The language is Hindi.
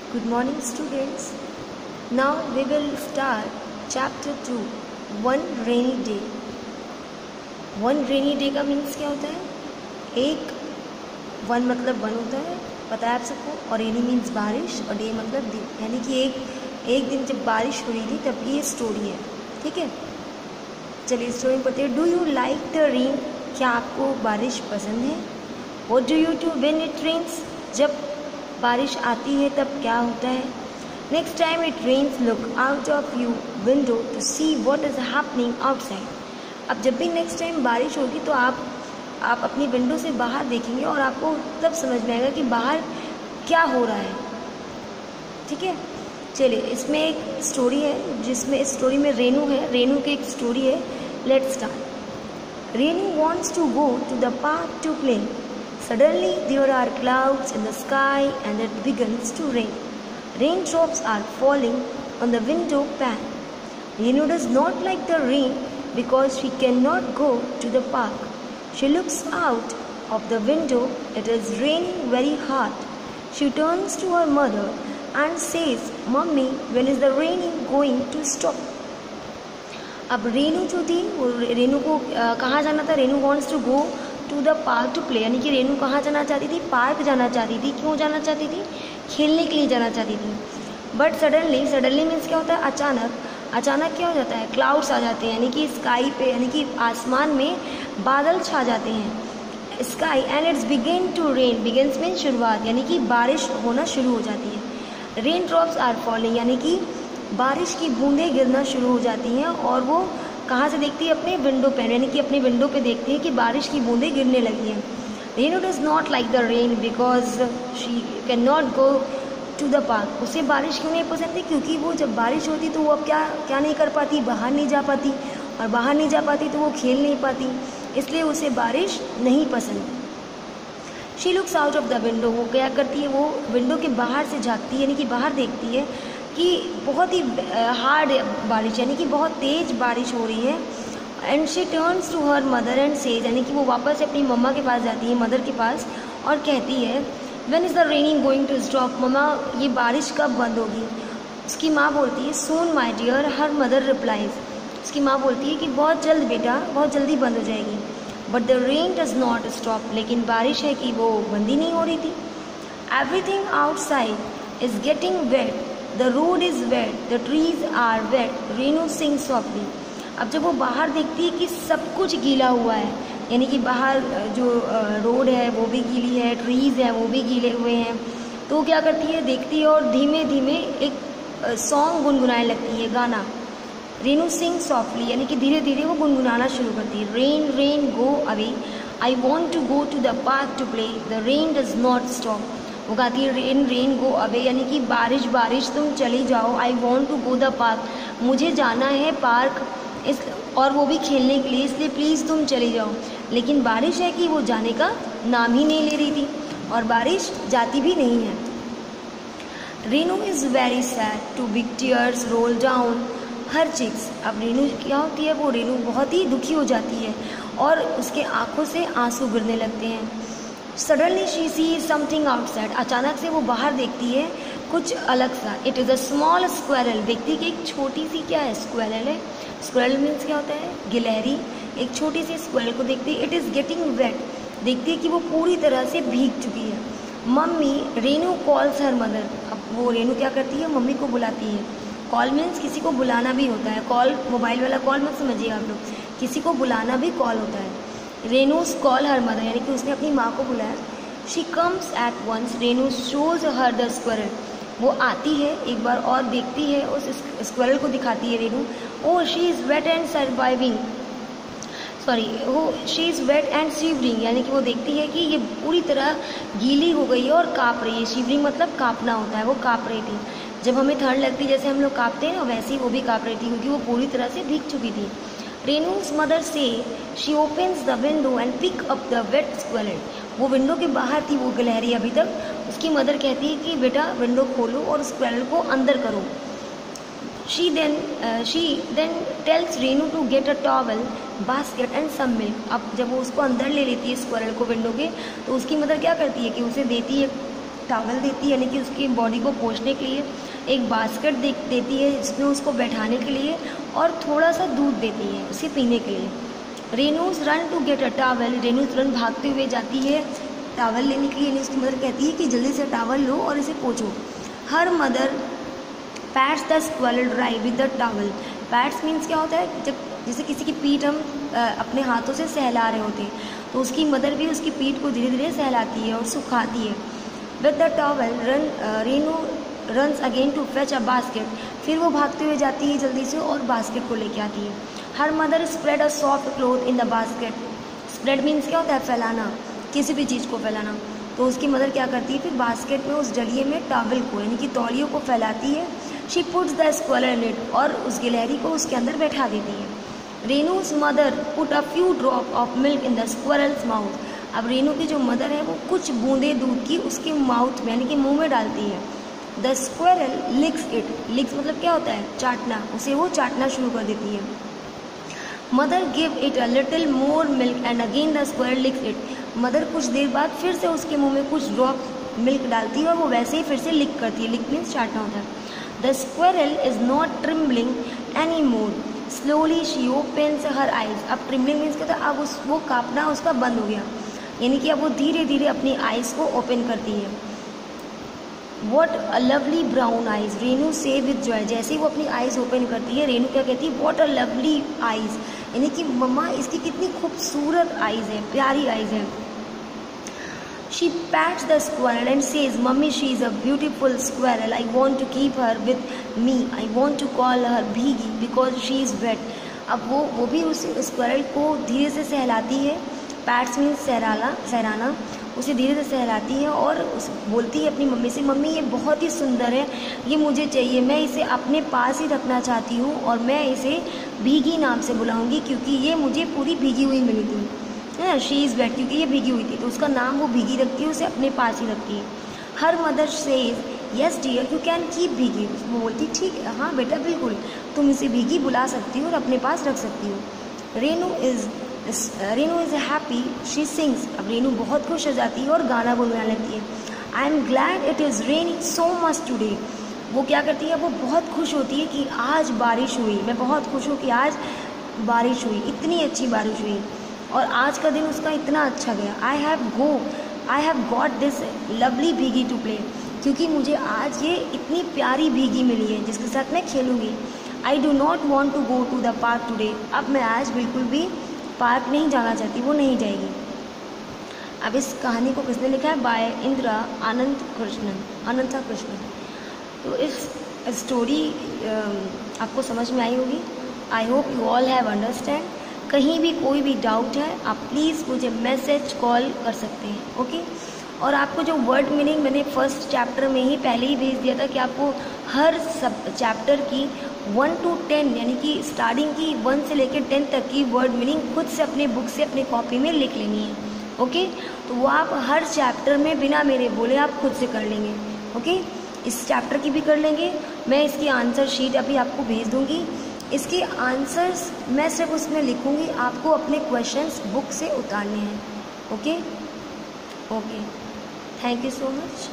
Good morning, students. Now we will start chapter 2, One Rainy Day. One rainy day का मीन्स क्या होता है? एक वन मतलब वन होता है, पता है आप सबको, और रेनी मीन्स बारिश, और डे मतलब दिन, यानी कि एक दिन जब बारिश हो रही थी तब की ये स्टोरी है. ठीक है, चलिए स्टोरी पढ़ते हैं. Do you like the rain? क्या आपको बारिश पसंद है? What do you do when it rains? जब बारिश आती है तब क्या होता है? Next time it rains look out of you window to see what is happening outside. अब जब भी नेक्स्ट टाइम बारिश होगी तो आप अपनी विंडो से बाहर देखेंगे और आपको तब समझ में आएगा कि बाहर क्या हो रहा है. ठीक है, चलिए इसमें एक स्टोरी है जिसमें इस स्टोरी में रेनू है. रेनू की एक स्टोरी है. Let's start. Renu wants to go to the park to play. Suddenly there are clouds in the sky and it begins to rain. Raindrops are falling on the window pane. Renu does not like the rain because she cannot go to the park. She looks out of the window. It is raining very hard. She turns to her mother and says, "Mummy, when is the raining going to stop?" अब रेनू जो थी वो रेनू को कहाँ जाना था? Renu wants to go to the park to play, यानी कि रेनू कहाँ जाना चाहती थी? पार्क जाना चाहती थी. क्यों जाना चाहती थी? खेलने के लिए जाना चाहती थी. बट सडनली मीन्स क्या होता है? अचानक क्या हो जाता है? क्लाउड्स आ जाते हैं, यानी कि स्काई पे, यानी कि आसमान में बादल छा जाते हैं. Sky and it's begin to rain. Begins mean शुरुआत, यानी कि बारिश होना शुरू हो जाती है. रेन ड्रॉप्स आर फॉलिंग, यानी कि बारिश की बूंदें गिरना शुरू हो जाती हैं. और वो कहाँ से देखती है? अपने विंडो पे, यानी कि अपने विंडो पे देखती है कि बारिश की बूंदें गिरने लगी हैं. Renu does not like the rain because she can not go to the park. उसे बारिश क्यों नहीं पसंद थी? क्योंकि वो जब बारिश होती तो वो अब क्या नहीं कर पाती? बाहर नहीं जा पाती, और बाहर नहीं जा पाती तो वो खेल नहीं पाती, इसलिए उसे बारिश नहीं पसंद. She looks out of the window. वो क्या करती है? वो विंडो के बाहर से झाँकती है, यानी कि बाहर देखती है कि बहुत ही हार्ड बारिश, यानी कि बहुत तेज़ बारिश हो रही है. And she turns to her mother and says, यानी कि वो वापस अपनी मम्मा के पास जाती है, मदर के पास, और कहती है, when is the raining going to stop? Mumma, ये बारिश कब बंद होगी? उसकी माँ बोलती है, soon my dear. Her mother replies. उसकी माँ बोलती है कि बहुत जल्द बेटा, बहुत जल्दी बंद हो जाएगी. But the rain does not stop. लेकिन बारिश है कि वो बंद ही नहीं हो रही थी. Everything outside is getting wait. The road is wet, the trees are wet. Renu sings softly. अब जब वो बाहर देखती है कि सब कुछ गीला हुआ है, यानी कि बाहर जो रोड है वो भी गीली है, ट्रीज़ हैं वो भी गीले हुए हैं, तो वो क्या करती है? देखती है और धीमे धीमे एक सॉन्ग गुनगुनाने लगती है, गाना. रेनू सिंग सॉफ्टली, यानी कि धीरे धीरे वो गुनगुनाना शुरू करती है. Rain rain go away, I want to go to the park to play, the rain does not stop. वो गाती है, रेन रेन गो अवे, यानी कि बारिश तुम चली जाओ. I want to go the park, मुझे जाना है पार्क, इस और वो भी खेलने के लिए, इसलिए प्लीज़ तुम चली जाओ. लेकिन बारिश है कि वो जाने का नाम ही नहीं ले रही थी, और बारिश जाती भी नहीं है. Renu is very sad two big tears roll down her cheeks. अब रेनू क्या होती है? वो रेनू बहुत ही दुखी हो जाती है और उसके आँखों से आंसू गिरने लगते हैं. Suddenly she see something outside. अचानक से वो बाहर देखती है कुछ अलग सा. It is a small squirrel. देखती है कि एक छोटी सी क्या है? स्क्वेरल है. स्क्वेरल मीन्स क्या होता है? गिलहरी. एक छोटी सी स्क्वेरल को देखती है. It is getting wait. देखती है कि वो पूरी तरह से भीग चुकी है. Mummy, Renu calls her mother. अब वो रेनू क्या करती है? मम्मी को बुलाती है. कॉल मीन्स किसी को बुलाना भी होता है. कॉल मोबाइल वाला कॉल मत समझिए आप लोग, किसी को बुलाना भी कॉल होता है. रेनूज कॉल हर मदर, यानी कि उसने अपनी माँ को बुलाया. She comes at once. Renu shows her the squirrel. वो आती है, एक बार और देखती है, उस स्क्वेरल को दिखाती है Renu. Oh she is wet and surviving, she is wet and shivering, यानी कि वो देखती है कि ये पूरी तरह गीली हो गई है और काँप रही है. शिवरिंग मतलब काँपना होता है. वो काँप रही थी. जब हमें ठंड लगती है जैसे हम लोग काँपते हैं ना, वैसे ही वो भी काँप रही थी, क्योंकि वो पूरी तरह से भीग चुकी थी. Renu's mother say she opens the window and pick up the wet squirrel. वो विंडो के बाहर थी वो गिलहरी अभी तक. उसकी मदर कहती है कि बेटा विंडो खोलो और स्क्वेरल को अंदर करो. She then tells Renu to get a towel, basket and some milk. अब जब वो उसको अंदर ले लेती है स्क्वेरल को विंडो के, तो उसकी मदर क्या करती है कि उसे देती है टॉवल देती है, यानी कि उसकी बॉडी को पोंछने के लिए, एक बास्केट देती है जिसमें उसको बैठाने के लिए, और थोड़ा सा दूध देती है उसे पीने के लिए। Renu's run to get a towel, Renu तुरंत भागते हुए जाती है टॉवल लेने के लिए, यानी उसकी मदर कहती है कि जल्दी से टॉवल लो और इसे पोंछो। Her mother pats the squirrel dry with the towel. Pats means क्या होता है, जब जैसे किसी की पीठ हम अपने हाथों से सहला रहे होते हैं, तो उसकी मदर भी उसकी पीठ को धीरे धीरे सहलाती है और सुखाती है। With the towel Renu runs again to fetch a basket, फिर वो भागते हुए जाती है जल्दी से और बास्केट को लेके आती है। Her mother spread a soft cloth in the basket. Spread means क्या होता है, फैलाना, किसी भी चीज़ को फैलाना। तो उसकी मदर क्या करती है, फिर बास्केट में उस डलिए में टॉवल को, यानी कि तौलियों को फैलाती है। She puts the squirrel in it, और उस गिलहरी को उसके अंदर बैठा देती है। Renu's mother put a few drop of milk in the squirrel's mouth. अब रेनू की जो मदर है वो कुछ बूंदे दूध की उसके माउथ में, यानी कि मुंह में डालती है। द स्क्वेरल लिक्स इट, लिक्स मतलब क्या होता है, चाटना, उसे वो चाटना शुरू कर देती है। Mother give it a little more milk and again the squirrel लिक्स it. Mother कुछ देर बाद फिर से उसके मुंह में कुछ ड्रॉप मिल्क डालती है और वो वैसे ही फिर से लिक करती है। लिक मीन्स चाटना होता है। The squirrel is not trembling any more, slowly she opens her eyes. अब ट्रिम्बलिंग मीन्स क्या होता है, अब वो काँपना उसका बंद हो गया, यानी कि अब वो धीरे धीरे अपनी आइज़ को ओपन करती है। What a lovely brown eyes, Renu से विद जॉय। जैसे ही वो अपनी आइज़ ओपन करती है, रेनू क्या कहती है, वॉट अ लवली आइज़, यानी कि मम्मा इसकी कितनी खूबसूरत आइज़ है, प्यारी आइज़ है। She pats the squirrel and says, "Mummy, she is a beautiful squirrel. I want to keep her with me. I want to call her Bhigi because she is wet." अब वो भी उस स्क्वायरल को धीरे से सहलाती है। पैट्स मीन्स सहराना, उसे धीरे से सहलाती है और बोलती है अपनी मम्मी से, मम्मी ये बहुत ही सुंदर है, ये मुझे चाहिए, मैं इसे अपने पास ही रखना चाहती हूँ और मैं इसे भीगी नाम से बुलाऊँगी क्योंकि ये मुझे पूरी भीगी हुई मिली थी, है ना, शी इज़ वेट, क्योंकि ये भीगी हुई थी तो उसका नाम वो भीगी रखती है, उसे अपने पास ही रखती है। Her mother says yes dear you can keep भीगी, वो बोलती ठीक है, हाँ बेटा बिल्कुल, तुम इसे भीगी बुला सकती हो और अपने पास रख सकती हो। Renu is happy, she sings. अब रेनू बहुत खुश हो जाती है और गाना गुनगुनाने लगती है। I am glad it is raining so much today. वो क्या करती है, वो बहुत खुश होती है कि आज बारिश हुई, मैं बहुत खुश हूँ कि आज बारिश हुई, इतनी अच्छी बारिश हुई और आज का दिन उसका इतना अच्छा गया। I have got this lovely भीगी टू प्ले, क्योंकि मुझे आज ये इतनी प्यारी भीगी मिली है जिसके साथ मैं खेलूँगी। I do not want to go to the park today, अब मैं आज बिल्कुल भी पार्क नहीं जाना चाहती, वो नहीं जाएगी। अब इस कहानी को किसने लिखा है, बाय इंदिरा अनंता कृष्णन। तो इस स्टोरी आपको समझ में आई होगी। I hope you all have understand. कहीं भी कोई भी डाउट है आप प्लीज़ मुझे मैसेज कॉल कर सकते हैं, ओके। और आपको जो वर्ड मीनिंग मैंने फर्स्ट चैप्टर में ही पहले ही भेज दिया था कि आपको हर सब चैप्टर की 1 to 10 यानी कि स्टार्टिंग की 1 से लेकर 10 तक की वर्ड मीनिंग खुद से अपने बुक से अपने कॉपी में लिख लेनी है, ओके। तो वो आप हर चैप्टर में बिना मेरे बोले आप खुद से कर लेंगे, ओके। इस चैप्टर की भी कर लेंगे। मैं इसकी आंसर शीट अभी आपको भेज दूँगी, इसके आंसर्स मैं सिर्फ उसमें लिखूँगी, आपको अपने क्वेश्चंस बुक से उतारने हैं, okay. Thank you so much.